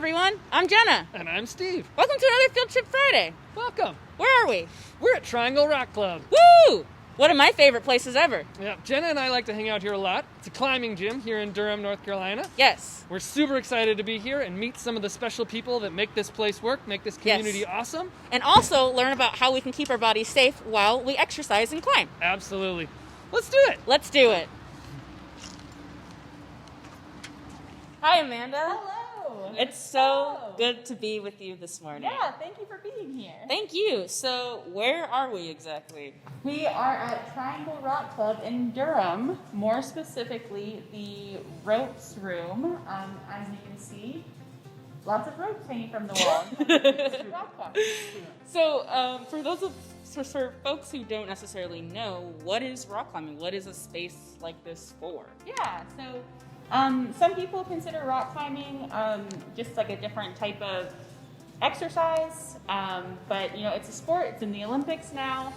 everyone. I'm Jenna. And I'm Steve. Welcome to another Field Trip Friday. Welcome. Where are we? We're at Triangle Rock Club. Woo! One of my favorite places ever. Yeah, Jenna and I like to hang out here a lot. It's a climbing gym here in Durham, North Carolina. Yes. We're super excited to be here and meet some of the special people that make this place work, make this community awesome. And also learn about how we can keep our bodies safe while we exercise and climb. Absolutely. Let's do it. Let's do it. Hi, Amanda. Hello. It's so good to be with you this morning. Yeah, thank you for being here. Thank you. So, where are we exactly? We are at Triangle Rock Club in Durham, more specifically the ropes room. As you can see, lots of ropes hanging from the wall. Rock climbing. So, for folks who don't necessarily know, what is rock climbing? What is a space like this for? Yeah, so some people consider rock climbing just like a different type of exercise, but it's a sport. It's in the Olympics now.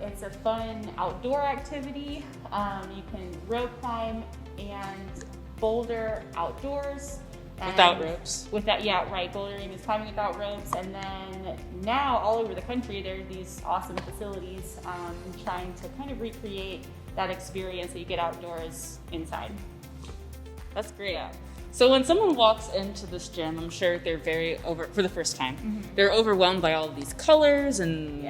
It's a fun outdoor activity. You can rope climb and boulder outdoors. Without ropes. Bouldering is climbing without ropes. And then now all over the country there are these awesome facilities trying to kind of recreate that experience that you get outdoors inside. That's great. Yeah. So when someone walks into this gym, I'm sure they're for the first time. Mm-hmm. They're overwhelmed by all of these colors and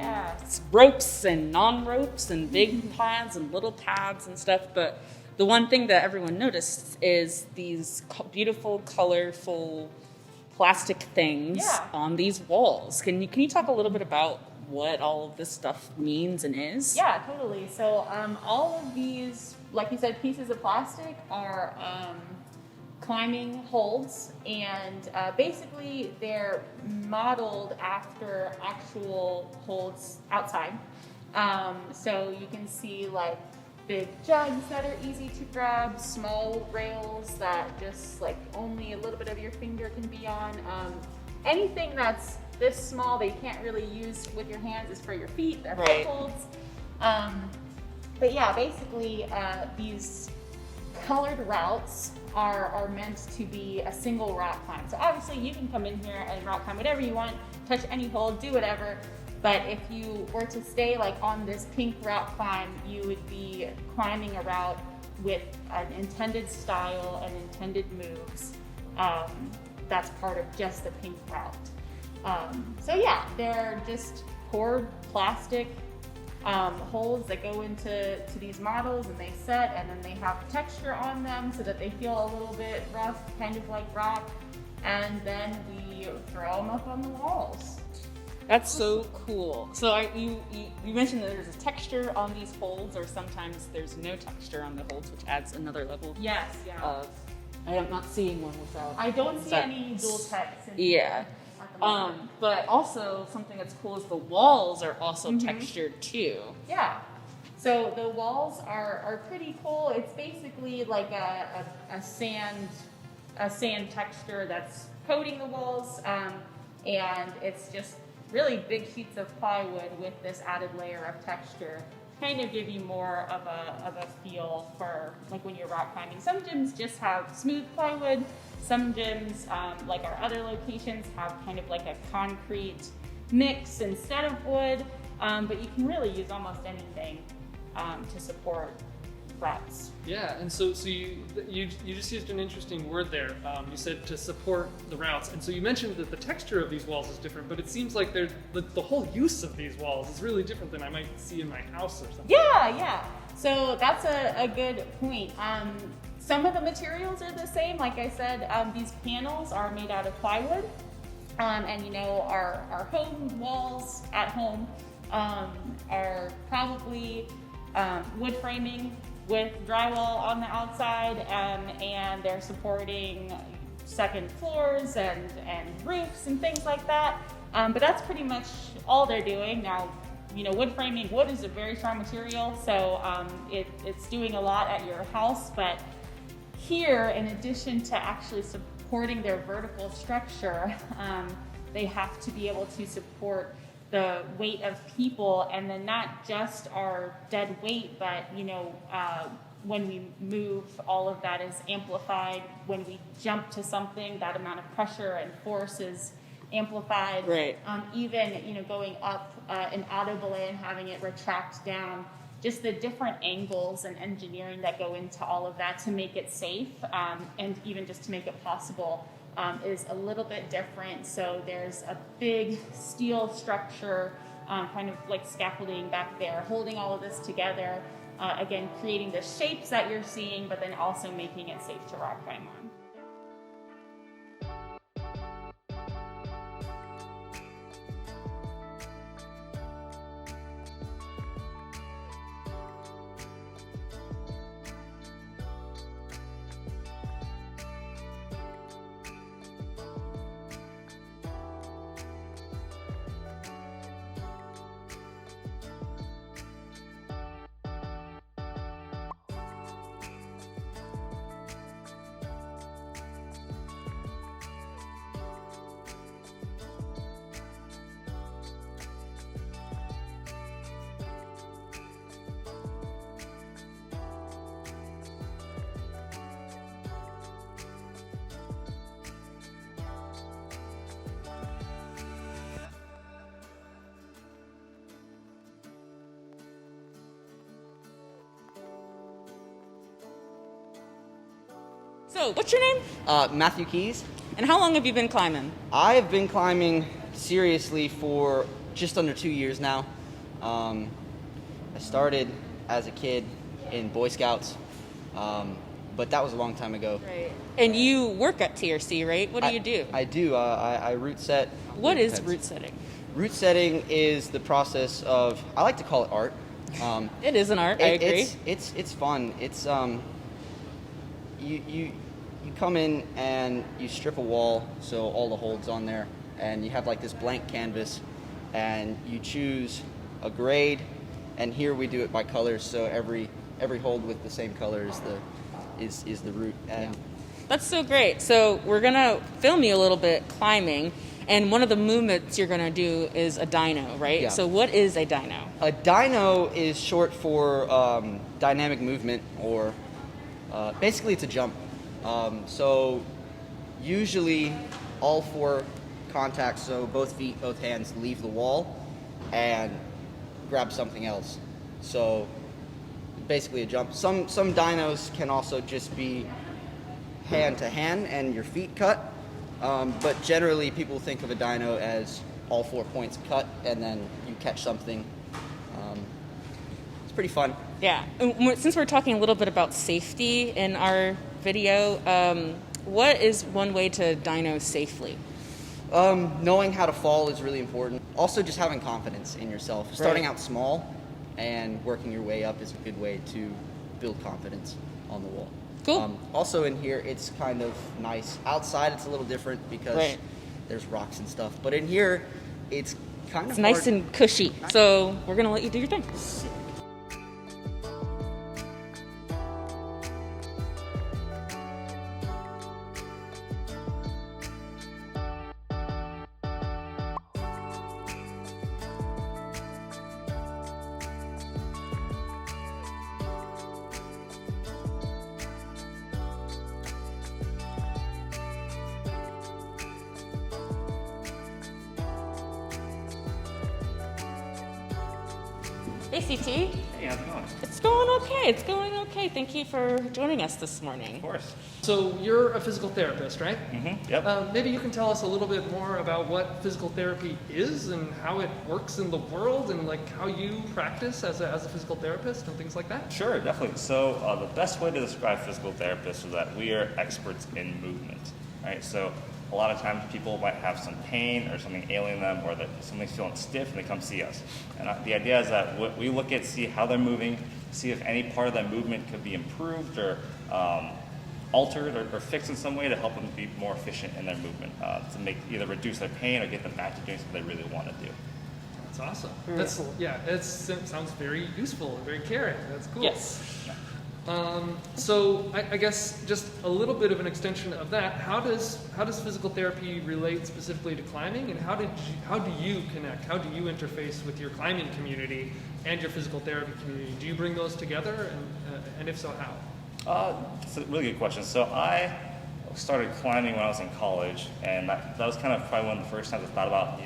ropes and non-ropes and big pads and little pads and stuff. But the one thing that everyone noticed is these beautiful, colorful plastic things on these walls. Can you talk a little bit about what all of this stuff means and is? Yeah, totally. So all of these, like you said, pieces of plastic are climbing holds, and basically they're modeled after actual holds outside. So you can see like big jugs that are easy to grab, small rails that just like only a little bit of your finger can be on. Anything that's this small that you can't really use with your hands is for your feet. They're foot holds. But yeah, basically these colored routes are meant to be a single rock climb. So obviously you can come in here and rock climb whatever you want, touch any hold, do whatever. But if you were to stay like on this pink route climb, you would be climbing a route with an intended style and intended moves. That's part of just the pink route. So yeah, they're just poured plastic holes that go into these models, and they set, and then they have texture on them so that they feel a little bit rough, kind of like rock, and then we throw them up on the walls. That's so cool. So you mentioned that there's a texture on these holds, or sometimes there's no texture on the holds, which adds another level. Yes, yeah. I am not seeing one without. I don't see any dual text. Yeah. But also something that's cool is the walls are also textured too. Yeah. So the walls are pretty cool. It's basically like a sand texture that's coating the walls, and it's just really big sheets of plywood with this added layer of texture. Kind of give you more of a feel for like when you're rock climbing. Some gyms just have smooth plywood. Some gyms, like our other locations, have kind of like a concrete mix instead of wood. But you can really use almost anything to support routes. Yeah, and so you just used an interesting word there. You said to support the routes, and so you mentioned that the texture of these walls is different, but it seems like the whole use of these walls is really different than I might see in my house or something. Yeah. So that's a good point. Some of the materials are the same. Like I said, these panels are made out of plywood, and our home walls at home are probably wood framing with drywall on the outside, and they're supporting second floors and roofs and things like that. But that's pretty much all they're doing. Now, wood framing, wood is a very strong material, so it's doing a lot at your house. But here, in addition to actually supporting their vertical structure, they have to be able to support the weight of people, and then not just our dead weight, but when we move, all of that is amplified. When we jump to something, that amount of pressure and force is amplified. Right. Even, going up an auto belay and having it retract down, just the different angles and engineering that go into all of that to make it safe, and even just to make it possible, is a little bit different. So there's a big steel structure, kind of like scaffolding back there, holding all of this together, again, creating the shapes that you're seeing, but then also making it safe to rock climb on. So, what's your name? Matthew Keys. And how long have you been climbing? I have been climbing seriously for just under 2 years now. I started as a kid in Boy Scouts, but that was a long time ago. Right. And you work at TRC, right? What do you do? I do. I route set. What is route setting? Route setting is the process of, I like to call it art. It is an art, I agree. It's fun. It's you come in and you strip a wall, so all the holds on there, and you have like this blank canvas, and you choose a grade, and here we do it by colors, so every hold with the same color is the route. And That's so great. So we're gonna film you a little bit climbing, and one of the movements you're gonna do is a dyno, right? Yeah. So what is a dyno? A dyno is short for dynamic movement, or basically it's a jump. So usually all four contacts, so both feet, both hands, leave the wall and grab something else. So basically a jump. Some dynos can also just be hand to hand and your feet cut, but generally people think of a dyno as all 4 points cut and then you catch something. It's pretty fun. Yeah. And since we're talking a little bit about safety in our video, what is one way to dyno safely? Knowing how to fall is really important. Also, just having confidence in yourself. Right. Starting out small and working your way up is a good way to build confidence on the wall. Cool. Also in here, it's kind of nice. Outside, it's a little different because there's rocks and stuff. But in here, it's kind of It's nice and cushy. So we're going to let you do your thing. ACT, Hey, how's it going? it's going okay. It's going okay. Thank you for joining us this morning. Of course. So you're a physical therapist, right? Mm-hmm. Yep. Maybe you can tell us a little bit more about what physical therapy is and how it works in the world, and like how you practice as a physical therapist and things like that. Sure, definitely. So the best way to describe physical therapists is that we are experts in movement, right? So a lot of times people might have some pain or something ailing them, or that something's feeling stiff, and they come see us. And the idea is that we look at, see how they're moving, see if any part of that movement could be improved or altered or fixed in some way to help them be more efficient in their movement, to make either reduce their pain or get them back to doing something they really want to do. That's awesome. It sounds very useful and very caring. That's cool. Yes. So I guess just a little bit of an extension of that. How does physical therapy relate specifically to climbing, and how do you connect? How do you interface with your climbing community and your physical therapy community? Do you bring those together, and if so, how? It's a really good question. So I started climbing when I was in college, and that was kind of probably one of the first times I thought about,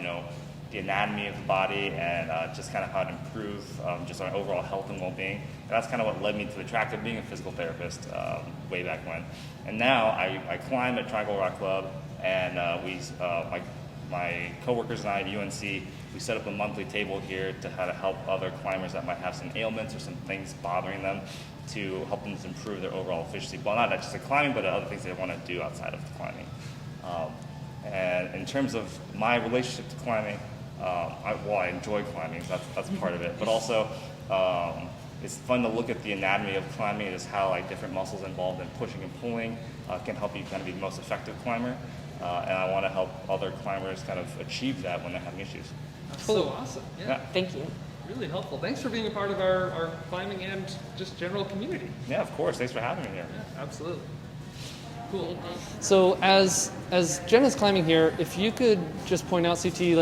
the anatomy of the body and just kind of how to improve just our overall health and well-being. And that's kind of what led me to the track of being a physical therapist way back when. And now I climb at Triangle Rock Club, and my coworkers and I at UNC, we set up a monthly table here to how to help other climbers that might have some ailments or some things bothering them, to help them to improve their overall efficiency. Well, not just the climbing, but other things they want to do outside of the climbing. And in terms of my relationship to climbing, I enjoy climbing, so that's part of it. But also, it's fun to look at the anatomy of climbing, just how different muscles involved in pushing and pulling can help you kind of be the most effective climber. And I want to help other climbers kind of achieve that when they're having issues. That's so awesome. Yeah. Thank you. Really helpful. Thanks for being a part of our climbing and just general community. Yeah, of course. Thanks for having me here. Yeah, absolutely. Cool. So as Jen is climbing here, if you could just point out, CT,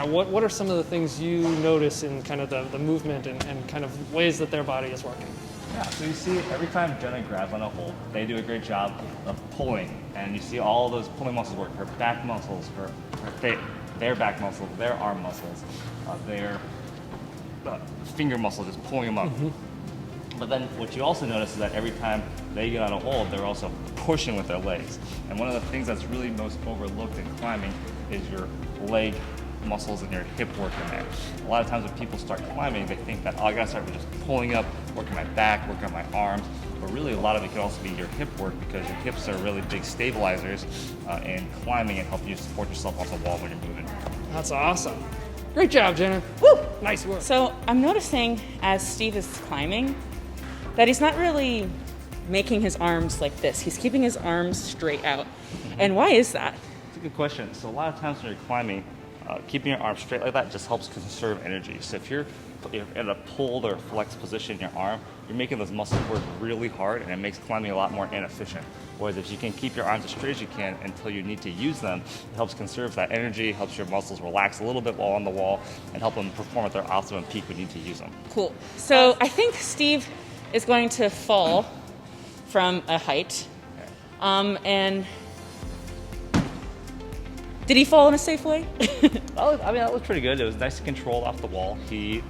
what are some of the things you notice in kind of the movement and kind of ways that their body is working? Yeah, so you see every time Jenna grabs on a hold, they do a great job of pulling, and you see all those pulling muscles work. Her back muscles, their back muscles, their arm muscles, their finger muscles, just pulling them up. Mm-hmm. But then what you also notice is that every time they get on a hold, they're also pushing with their legs. And one of the things that's really most overlooked in climbing is your leg muscles and your hip work in there. A lot of times when people start climbing, they think that, I gotta start with just pulling up, working my back, working on my arms. But really a lot of it can also be your hip work, because your hips are really big stabilizers in climbing and help you support yourself off the wall when you're moving. That's awesome. Great job, Jenna. Woo! Nice work. So I'm noticing as Steve is climbing that he's not really making his arms like this. He's keeping his arms straight out. And why is that? It's a good question. So a lot of times when you're climbing, keeping your arms straight like that just helps conserve energy. So if you're in a pulled or flexed position in your arm, you're making those muscles work really hard, and it makes climbing a lot more inefficient. Whereas if you can keep your arms as straight as you can until you need to use them, it helps conserve that energy, helps your muscles relax a little bit while on the wall, and help them perform at their optimum peak when you need to use them. Cool. So I think Steve is going to fall from a height. And did he fall in a safe way? That was pretty good. It was nice and controlled off the wall. He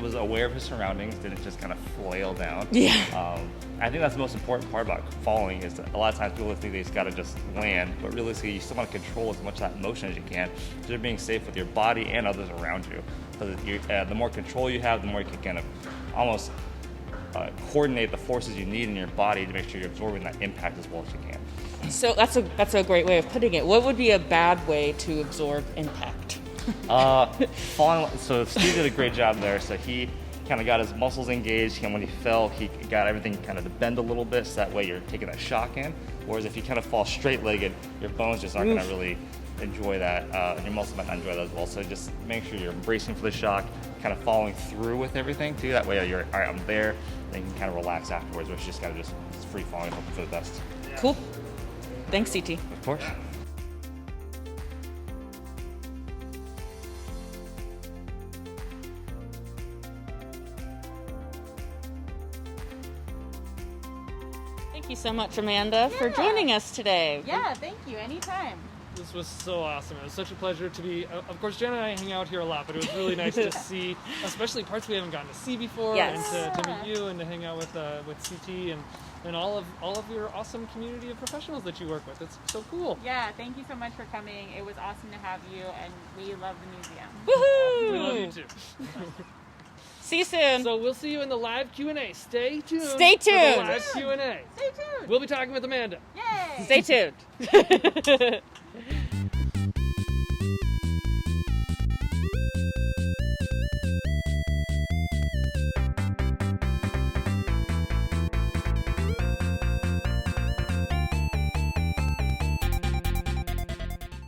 was aware of his surroundings, didn't just kind of flail down. Yeah. I think that's the most important part about falling, is that a lot of times people think they just got to just land, but realistically you still want to control as much of that motion as you can, so you're being safe with your body and others around you. So that the more control you have, the more you can kind of almost coordinate the forces you need in your body to make sure you're absorbing that impact as well as you can. So that's a great way of putting it. What would be a bad way to absorb impact? Falling. So Steve did a great job there. So he kind of got his muscles engaged, and when he fell, he got everything kind of to bend a little bit, so that way you're taking that shock in. Whereas if you kind of fall straight-legged, your bones just aren't going to really enjoy that, and your muscles might not enjoy that as well. So just make sure you're bracing for the shock, kind of following through with everything too. That way you're, all right, I'm there, then you can kind of relax afterwards, which is just kind of just free falling, hoping for the best. Cool. Thanks, CT. Of course. Thank you so much, Amanda, for joining us today. Yeah, thank you. Anytime. This was so awesome. It was such a pleasure to be, of course, Jen and I hang out here a lot, but it was really nice to see, especially parts we haven't gotten to see before, Yes. and to meet you and to hang out with CT and all of your awesome community of professionals that you work with. It's so cool. Yeah, thank you so much for coming. It was awesome to have you, and we love the museum. Woohoo! We love you too. See you soon. So we'll see you in the live Q&A. Stay tuned. Stay For the tuned. live Q&A. Stay tuned. We'll be talking with Amanda. Yay! Stay tuned.